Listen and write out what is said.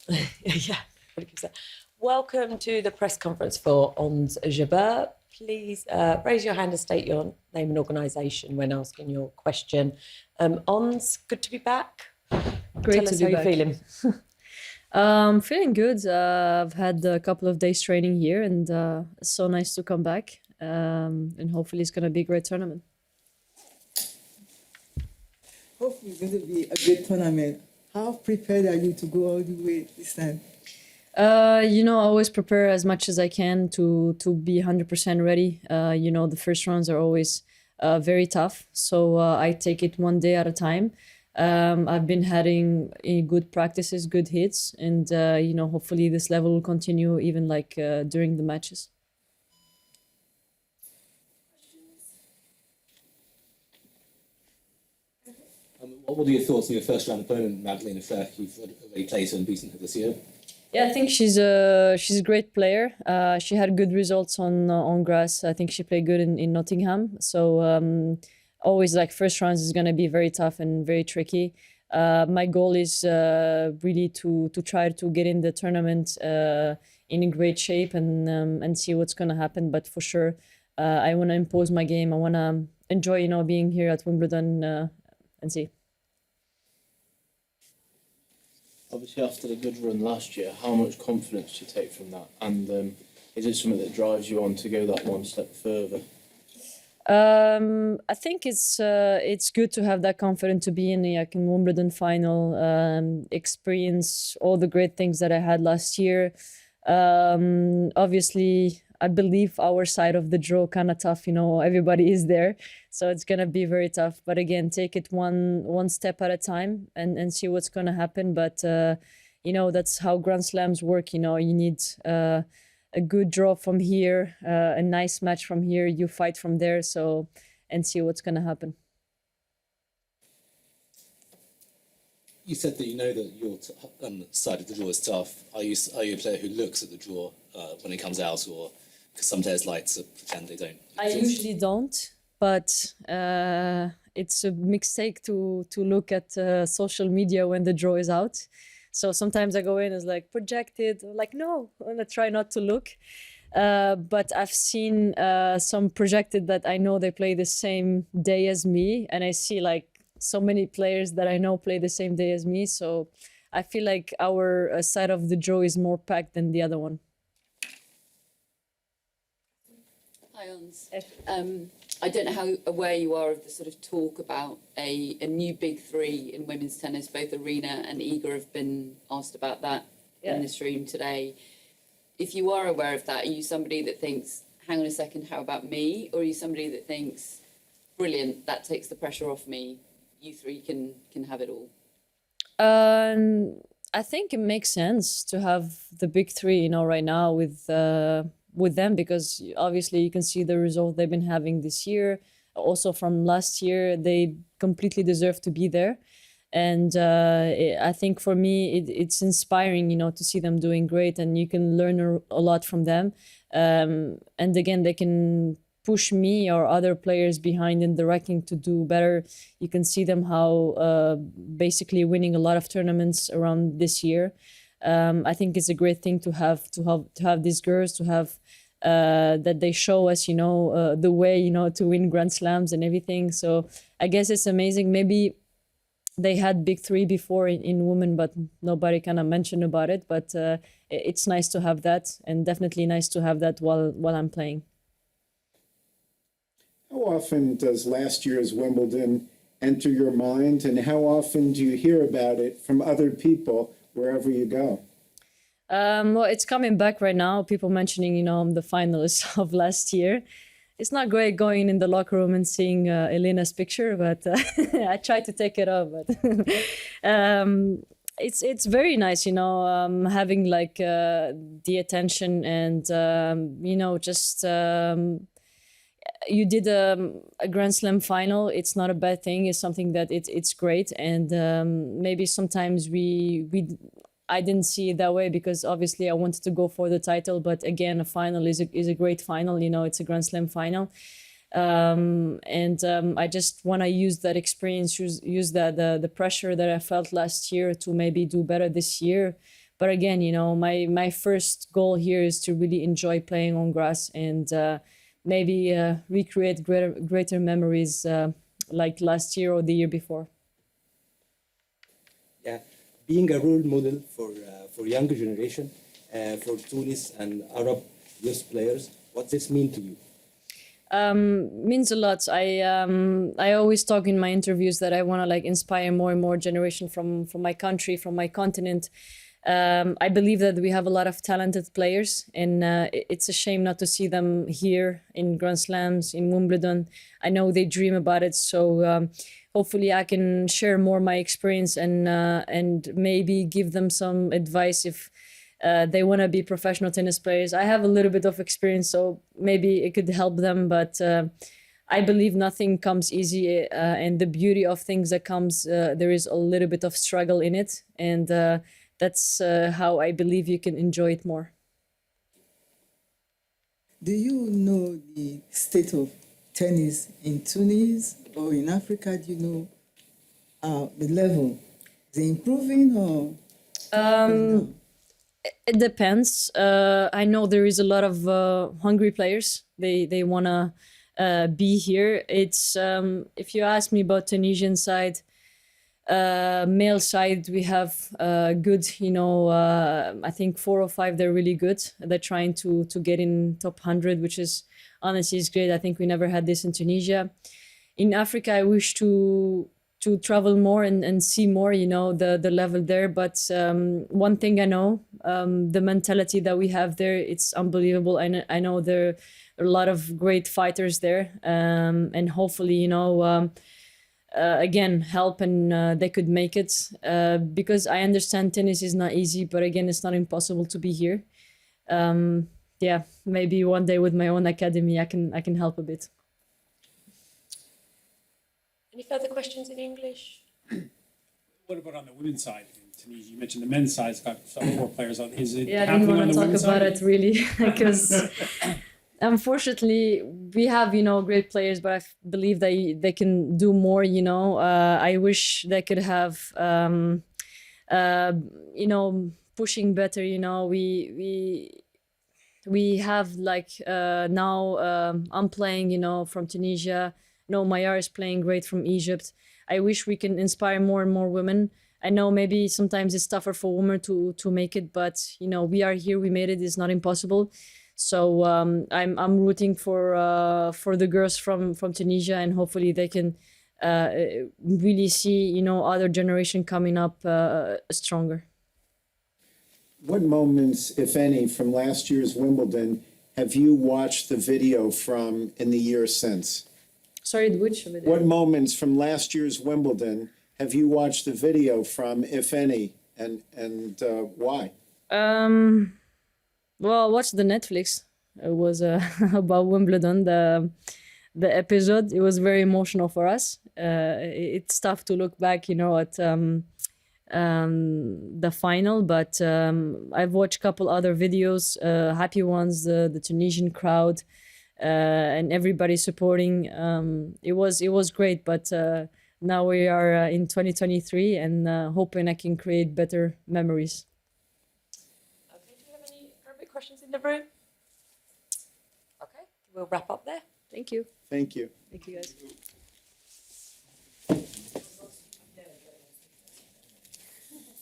Yeah, 100%. Welcome to the press conference for Ons Jabeur. Please raise your hand and state your name and organisation when asking your question. Ons, good to be back. Great Tell to us be how back. you're feeling. Feeling good. I've had a couple of days training here, and it's so nice to come back. And hopefully, it's going to be a great tournament. Hopefully it's going to be a good tournament. How prepared are you to go all the way this time? I always prepare as much as I can to be 100% ready. The first rounds are always very tough, so I take it one day at a time. I've been having good practices, good hits, and hopefully this level will continue even during the matches. What are your thoughts on your first round opponent, Magdalena Frech? You've already played her and beaten her this year. Yeah, I think she's a great player. She had good results on grass. I think she played good in Nottingham. So always first rounds is going to be very tough and very tricky. My goal is really to try to get in the tournament in great shape and see what's going to happen. But for sure, I want to impose my game. I want to enjoy being here at Wimbledon and see. Obviously, after the good run last year, how much confidence do you take from that? And is it something that drives you on to go that one step further? I think it's good to have that confidence to be in the Wimbledon final, experience all the great things that I had last year. Obviously, I believe our side of the draw kind of tough. Everybody is there, so it's gonna be very tough. But again, take it one step at a time and see what's gonna happen. But that's how Grand Slams work. You need a good draw from here, a nice match from here. You fight from there, and see what's gonna happen. You said that you know that your side of the draw is tough. Are you a player who looks at the draw when it comes out, or because some players like to pretend they don't? I usually don't, but it's a mistake to look at social media when the draw is out. So sometimes I go in as projected, no, I'm gonna try not to look. But I've seen some projected that I know they play the same day as me, and I see so many players that I know play the same day as me. So I feel like our side of the draw is more packed than the other one. Hi, Ons. I don't know how aware you are of the sort of talk about a new big three in women's tennis. Both Arena and Iga have been asked about that in this room today. If you are aware of that, are you somebody that thinks, hang on a second, how about me? Or are you somebody that thinks, brilliant, that takes the pressure off me, you three can have it all? I think it makes sense to have the big three, right now with them, because obviously you can see the result they've been having this year. Also from last year, they completely deserve to be there. And I think for me, it's inspiring, to see them doing great, and you can learn a lot from them. And again, they can push me or other players behind in the ranking to do better. You can see them how basically winning a lot of tournaments around this year. I think it's a great thing to have these girls, to have that they show us, the way, to win Grand Slams and everything. So I guess it's amazing. Maybe they had big three before in women, but nobody kind of mentioned about it. But it's nice to have that, and definitely nice to have that while I'm playing. How often does last year's Wimbledon enter your mind, and how often do you hear about it from other people wherever you go? Well, it's coming back right now. People mentioning, I'm the finalist of last year. It's not great going in the locker room and seeing Elena's picture, but I try to take it off. But it's very nice, having the attention and just. You did a Grand Slam final. It's not a bad thing. It's something that it's great, and maybe sometimes I didn't see it that way, because obviously I wanted to go for the title. But again, a final is a great final. It's a Grand Slam final, and I just want to use that experience, use the pressure that I felt last year to maybe do better this year. But again, my first goal here is to really enjoy playing on grass and maybe recreate greater memories like last year or the year before. Yeah, being a role model for younger generation, for Tunis and Arab youth players, what this mean to you? Means a lot. I always talk in my interviews that I want to like inspire more and more generation from my country, from my continent. I believe that we have a lot of talented players, and it's a shame not to see them here in Grand Slams, in Wimbledon. I know they dream about it, so hopefully I can share more my experience and maybe give them some advice if they want to be professional tennis players. I have a little bit of experience, so maybe it could help them, but I believe nothing comes easy, and the beauty of things that comes, there is a little bit of struggle in it, and that's how I believe you can enjoy it more. Do you know the state of tennis in Tunis or in Africa? Do you know the level? Is it improving or? It depends. I know there is a lot of hungry players. They want to be here. It's if you ask me about Tunisian side, male side, we have good. I think 4 or 5. They're really good. They're trying to get in top 100, which is honestly is great. I think we never had this in Tunisia. In Africa, I wish to travel more and see more, the level there. But one thing I know, the mentality that we have there, it's unbelievable. I know there are a lot of great fighters there, and hopefully, again, help and they could make it. Because I understand tennis is not easy, but again, it's not impossible to be here. Yeah, maybe one day with my own academy, I can help a bit. Any further questions in English? What about on the women's side in Tunisia? You mentioned the men's side's got some more players on. Is it Yeah, I didn't happening on want the to talk women's about side? it really because unfortunately we have great players, but I believe they can do more. I wish they could have pushing better. We have like now I'm playing from Tunisia. Mayar is playing great from Egypt. I wish we can inspire more and more women. I know maybe sometimes it's tougher for women to make it, but we are here. We made it. It's not impossible. So I'm rooting for the girls from Tunisia, and hopefully they can really see other generation coming up stronger. What moments, if any, from last year's Wimbledon have you watched the video from in the years since? Sorry, which video? What moments from last year's Wimbledon have you watched the video from, if any, and why? Well, I watched the Netflix. It was about Wimbledon. The episode. It was very emotional for us. It's tough to look back, at the final, but I've watched a couple other videos, happy ones, the Tunisian crowd, and everybody supporting. It was great, but now we are in 2023 and hoping I can create better memories. Okay, do you have any Arabic questions in the room? Okay, we'll wrap up there. Thank you. Thank you. Thank you, guys.